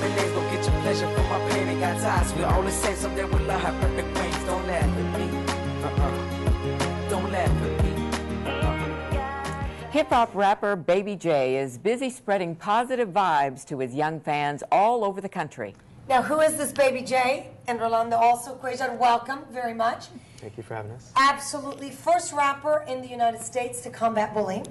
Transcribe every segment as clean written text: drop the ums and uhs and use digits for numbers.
arm and legs, go get your pleasure from my pain. Ain't got ties, we all the same, someday we'll love have perfect wings. Don't laugh at me, don't laugh at me. Hip-hop rapper Baby J is busy spreading positive vibes to his young fans all over the country. Now, who is this Baby J? And Rolando also, Quajan, welcome very much. Thank you for having us. Absolutely. First rapper in the United States to combat bullying.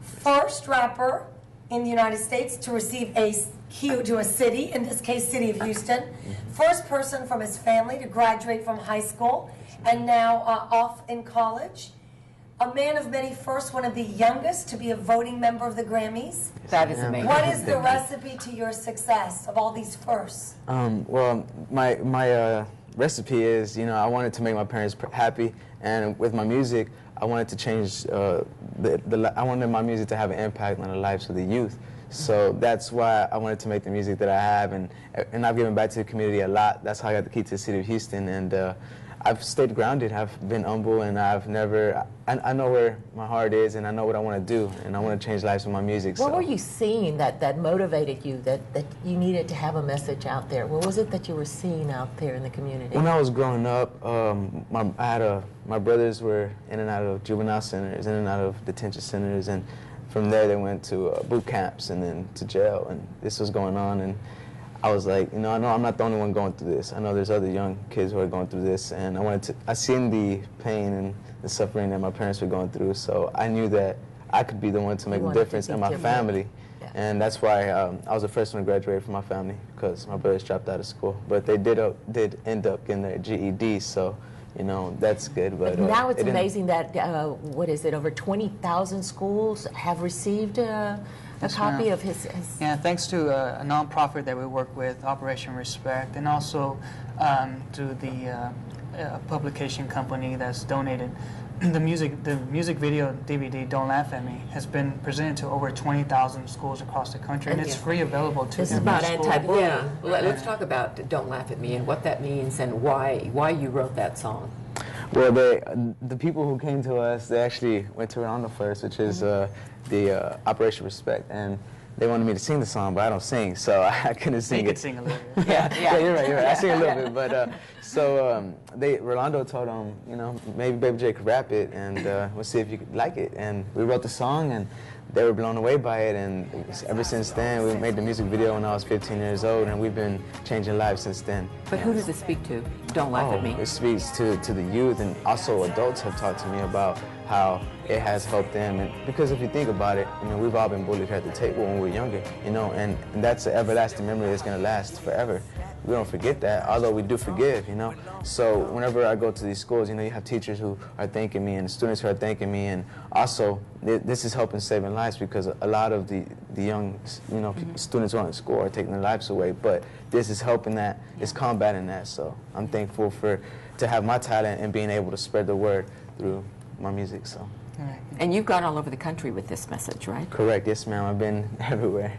First rapper in the United States to receive a key to a city, in this case, city of Houston. First person from his family to graduate from high school and now off in college. A man of many firsts, one of the youngest to be a voting member of the Grammys. That is amazing. What is the recipe to your success of all these firsts? Well, my recipe is, you know, I wanted to make my parents happy, and with my music, I wanted to change I wanted my music to have an impact on the lives of the youth. So that's why I wanted to make the music that I have, and I've given back to the community a lot. That's how I got the key to the city of Houston, and I've stayed grounded. I've been humble, and I've never. I know where my heart is, and I know what I want to do, and I want to change lives with my music. What were you seeing that motivated you, that you needed to have a message out there? What was it that you were seeing out there in the community? When I was growing up, my brothers were in and out of juvenile centers, in and out of detention centers, and from there they went to boot camps and then to jail, and this was going on, and I was like, you know, I know I'm not the only one going through this. I know there's other young kids who are going through this, and I seen the pain and the suffering that my parents were going through, so I knew that I could be the one to make a difference in my family. Yeah. And that's why I was the first one to graduate from my family, because my brothers dropped out of school. But they did end up getting their GED, so, you know, that's good. But now it's amazing that, what is it, over 20,000 schools have received a copy of his... Yeah, thanks to a nonprofit that we work with, Operation Respect, and also to the publication company that's donated. The music video DVD, Don't Laugh at Me, has been presented to over 20,000 schools across the country, and it's free available to them. This is about anti-bullying. Yeah. Let's talk about Don't Laugh at Me and what that means and why you wrote that song. Well, the people who came to us, they actually went to Rolando first, which is the Operation Respect, and they wanted me to sing the song, but I don't sing, so I couldn't sing it. You could sing a little bit. Yeah, you're right. I sing a little bit, but Rolando told them, you know, maybe Baby J could rap it, and we'll see if you could like it. And we wrote the song, and they were blown away by it, and ever since then, we made the music video when I was 15 years old, and we've been changing lives since then. But who does it speak to? Don't Laugh at Me. It speaks to the youth, and also adults have talked to me about how it has helped them. And because if you think about it, I mean, we've all been bullied at the table when we were younger, you know, and that's an everlasting memory that's going to last forever. We don't forget that, although we do forgive, you know. So whenever I go to these schools, you know, you have teachers who are thanking me and students who are thanking me, and also this is helping saving lives, because a lot of the young, you know, students who are in school are taking their lives away, but this is helping that, it's combating that. So I'm thankful to have my talent and being able to spread the word through my music. So. And you've gone all over the country with this message, right? Correct, yes ma'am, I've been everywhere.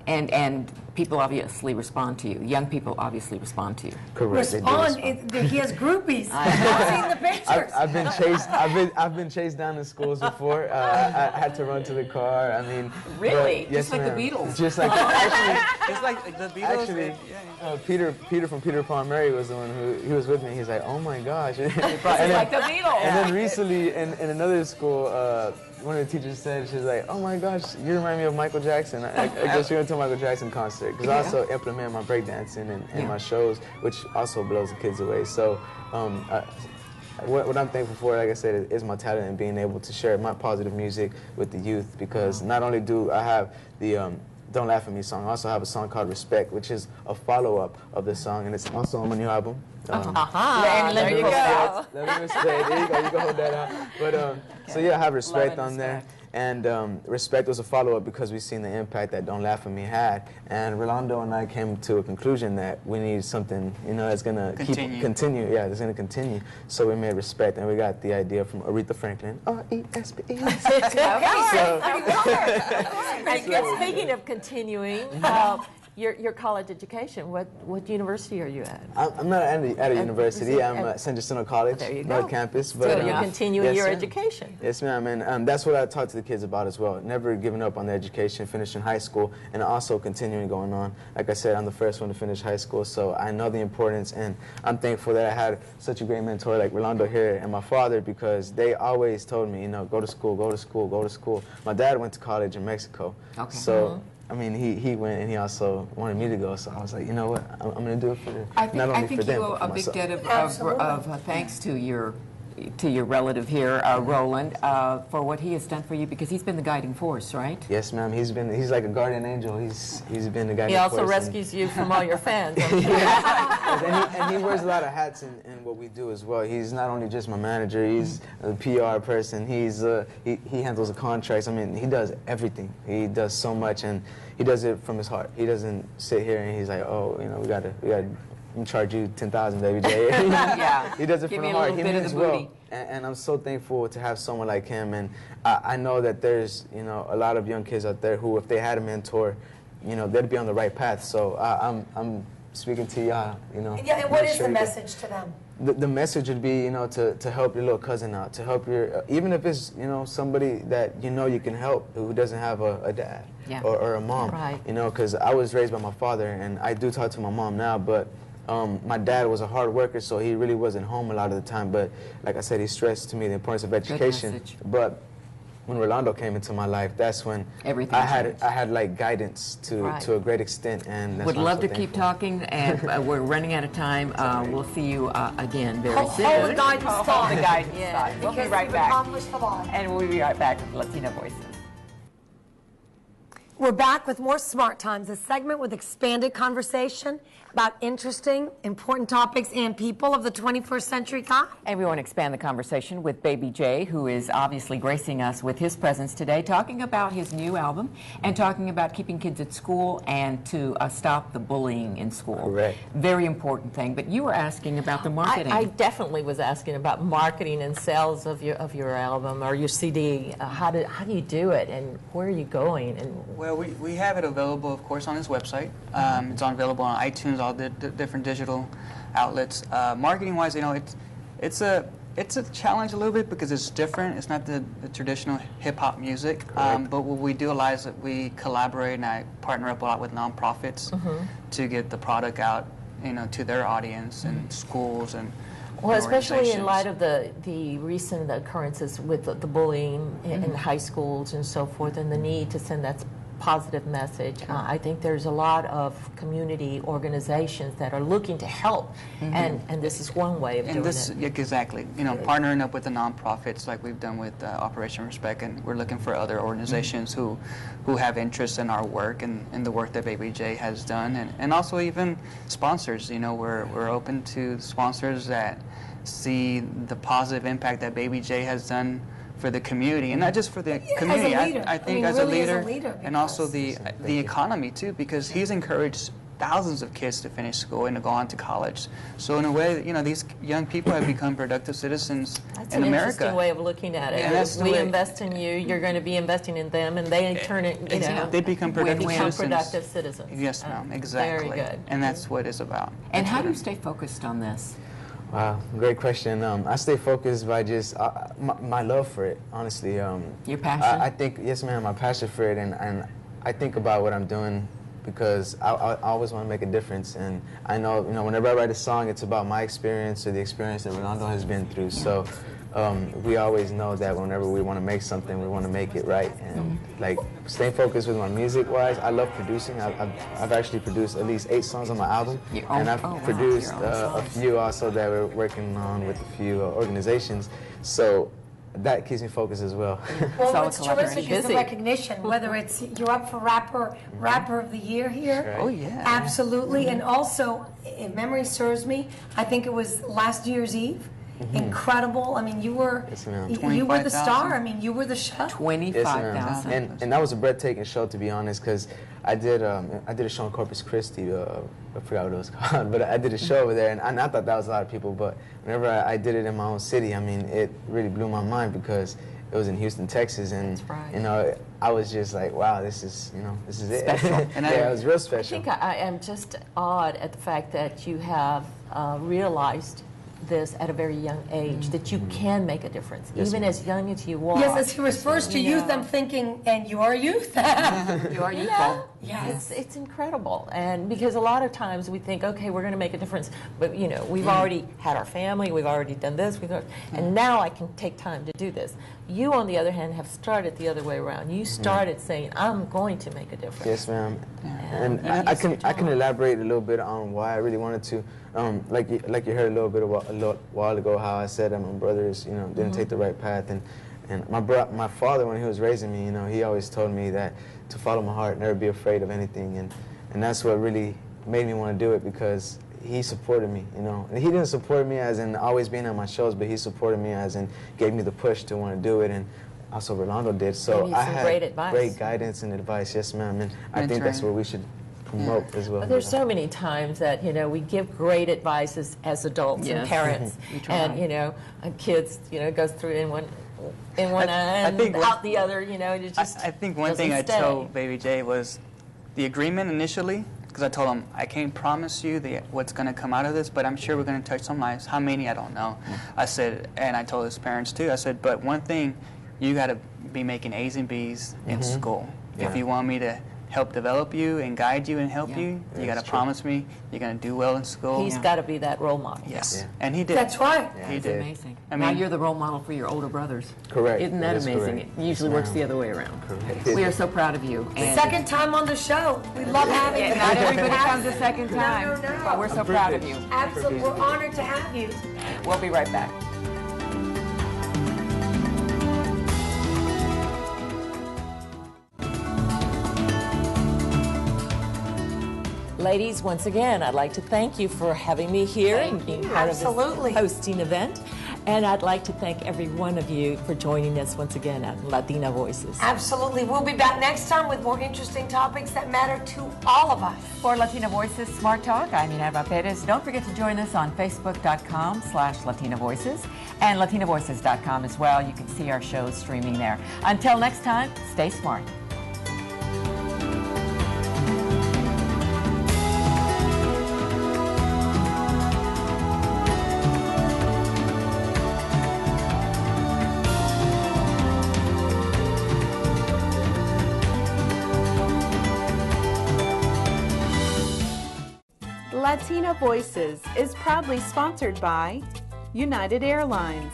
And people obviously respond to you. Young people obviously respond to you. Correct. Respond. He has groupies. I've seen the pictures. I've been chased down in schools before. I had to run to the car. I mean, really? Yes, just like the Beatles. Just like just like the Beatles. Actually, Peter from Peter Paul and Mary was the one he was with me. He's like, oh my gosh. Like the Beatles. And then recently in another school, one of the teachers said, she's like, oh my gosh, you remind me of Michael Jackson. I guess you're going to a Michael Jackson concert. Because I also implement my breakdancing in my shows, which also blows the kids away. So what I'm thankful for, like I said, is my talent and being able to share my positive music with the youth. Because not only do I have the Don't Laugh at Me song, I also have a song called Respect, which is a follow-up of this song, and it's also on my new album. There you go. Let me respect. There you go. You can hold that out. But so yeah, I have Respect on there. And Respect was a follow-up because we've seen the impact that Don't Laugh at Me had. And Rolando and I came to a conclusion that we need something, you know, that's going to continue. Yeah, that's going to continue. So we made Respect, and we got the idea from Aretha Franklin. R-E-S-P-E. Speaking of continuing, your college education. What university are you at? I'm not at a university. I'm at at San Jacinto College, There you North go. Campus. So But you're continuing yes, your ma'am. education. Yes, ma'am. And that's what I talk to the kids about as well. Never giving up on their education, finishing high school, and also continuing going on. Like I said, I'm the first one to finish high school, so I know the importance, and I'm thankful that I had such a great mentor like Rolando here and my father, because they always told me, you know, go to school, go to school, go to school. My dad went to college in Mexico, Okay. so. I mean, he went and he also wanted me to go, so I was like, you know what, I'm going to do it for not only I think for them, you owe but for a big myself. debt Absolutely. of thanks to your relative here, Roland, for what he has done for you, because he's been the guiding force, right? Yes, ma'am. He's like a guardian angel. He's been the guy. He also rescues you from all your fans. and he wears a lot of hats in what we do as well. He's not only just my manager. He's a PR person. He handles the contracts. I mean, he does everything. He does so much, and he does it from his heart. He doesn't sit here and he's like, oh, you know, we gotta charge you 10,000, baby J. Yeah. He does it Give from me the a heart. little He bit of means the well. booty. And I'm so thankful to have someone like him. And I know that there's, you know, a lot of young kids out there who, if they had a mentor, you know, they'd be on the right path. So I'm speaking to y'all, you know. Yeah, and what make is sure the you- message to them? The message would be, you know, to help your little cousin out, to help your, even if it's, you know, somebody that you know you can help who doesn't have a dad Yeah. or a mom. Right. You know, because I was raised by my father, and I do talk to my mom now, but my dad was a hard worker, so he really wasn't home a lot of the time. But like I said, he stressed to me the importance of education. message. But when Rolando came into my life, that's when Everything I changed. had like guidance Right. to a great extent, and that's Would why I'm love so to keep thankful. talking, and we're running out of time. We'll see you again very soon. Hold the guidance thought. The guidance Yeah. thought. We'll be Because right you've back. accomplished a lot. And we'll be right back with Latina Voices. We're back with more Smart Times, a segment with expanded conversation about interesting, important topics and people of the 21st century. Kai? And we want to expand the conversation with Baby J, who is obviously gracing us with his presence today, talking about his new album and talking about keeping kids at school and to stop the bullying in school. Correct. Very important thing. But you were asking about the marketing. I definitely was asking about marketing and sales of your album or your CD. How do you do it, and where are you going? And Well, we have it available, of course, on his website. It's available on iTunes, all the different digital outlets. Marketing-wise, you know, it's a challenge a little bit because it's different. It's not the traditional hip-hop music. But what we do a lot is that we collaborate, and I partner up a lot with nonprofits to get the product out, you know, to their audience and schools and well, especially in organizations. light of the recent occurrences with the bullying in high schools and so forth, and the need to send that positive message. I think there's a lot of community organizations that are looking to help, and this is one way of doing it. Yeah, exactly. You know, partnering up with the nonprofits like we've done with Operation Respect, and we're looking for other organizations who have interest in our work and the work that Baby J has done, and also even sponsors. You know, we're open to sponsors that see the positive impact that Baby J has done for the community, and not just for the community. leader. I think I mean, as a really as a leader, leader, and also because- the economy too, because he's encouraged thousands of kids to finish school and to go on to college. So in a way, you know, these young people have become productive citizens That's in an America. interesting way of looking at it. And that's the We way- invest in you, you're going to be investing in them, and they turn it, you know, They become productive become citizens. productive citizens. Yes, ma'am, exactly. Very good. And that's what it's about. and how do you stay focused on this? Wow, great question. I stay focused by just my love for it, honestly. Your passion? I think, yes, ma'am, my passion for it, and I think about what I'm doing because I always want to make a difference. And I know, you know, whenever I write a song, it's about my experience or the experience that Rolando has been through. So we always know that whenever we want to make something, we want to make it right. And like staying focused with my music-wise, I love producing. I've actually produced at least 8 songs on my album, Your own- and I've oh, wow, produced your own a few also that we're working on with a few organizations. So that keeps me focused as well. Well, So what's collaborating. terrific is the Busy. recognition, whether it's you're up for rapper of the year here. Right. Oh, yeah. Absolutely, and also, if memory serves me, I think it was last year's Eve. Incredible. I mean, you were Yes, ma'am. you were the 25,000. star. I mean, you were the show. Yes, ma'am. 25,000. And that was a breathtaking show, to be honest, because I did a show in Corpus Christi. I forgot what it was called, but I did a show over there, and I thought that was a lot of people. But whenever I did it in my own city, I mean, it really blew my mind because it was in Houston, Texas, and That's right. you know, I was just like, wow, this is it. Special. And yeah, it was real I special. think I am just awed at the fact that you have realized this at a very young age, that you can make a difference, Yes, even ma'am. as young as you are. Yes, as he refers to You youth, know. I'm thinking, and you are youth. You are youthful. Yes. It's incredible, and because a lot of times we think, okay, we're going to make a difference, but you know, we've already had our family, we've already done this, and now I can take time to do this. You, on the other hand, have started the other way around. You started saying, I'm going to make a difference. Yes, ma'am. And Yeah, I you can switch on. elaborate a little bit on why I really wanted to. Like you heard a little bit about a little while ago, how I said that my brothers, didn't take the right path, and my father, when he was raising me, he always told me that to follow my heart, never be afraid of anything, and that's what really made me want to do it, because he supported me, And he didn't support me as in always being on my shows, but he supported me as in gave me the push to want to do it, and also Rolando did. So Gave you I some had great advice. guidance and advice, yes, ma'am, and I think that's Mentoring. what we should promote as well. But there's so many times that we give great advice as adults and Yes. parents, We try. and kids goes through in one eye and think one- out the other. It just I think one thing I doesn't stay. told Baby J was the agreement initially, because I told him, I can't promise you what's going to come out of this, but I'm sure we're going to touch some lives. How many, I don't know. I said, and I told his parents too, I said, but one thing, you got to be making A's and B's in school. If Yeah. you want me to help develop you and guide you and help Yeah. you, you got to That's true. promise me you're going to do well in school. He's Yeah. got to be that role model. Yes. Yeah. And he did. That's right. Yeah, He he did. did. Amazing. I Now mean- you're the role model for your older brothers. Correct. Isn't that That is amazing? correct. It usually Yes, works ma'am. the other way around. Correct. We are so proud of you. And Second time on the show. We love having you. Yeah, not everybody comes a second time, No. but we're so proud of you. Absolutely. We're honored to have you. We'll be right back. Ladies, once again, I'd like to thank you for having me here and being part Absolutely. of this hosting event. And I'd like to thank every one of you for joining us once again at Latina Voices. Absolutely. We'll be back next time with more interesting topics that matter to all of us. For Latina Voices Smart Talk, I'm Minerva Perez. Don't forget to join us on Facebook.com/Latina Voices and LatinaVoices.com as well. You can see our shows streaming there. Until next time, stay smart. Latina Voices is proudly sponsored by United Airlines,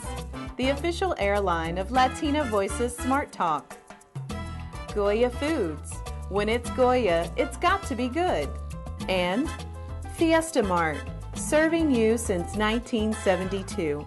the official airline of Latina Voices Smart Talk. Goya Foods. When it's Goya, it's got to be good. And Fiesta Mart, serving you since 1972.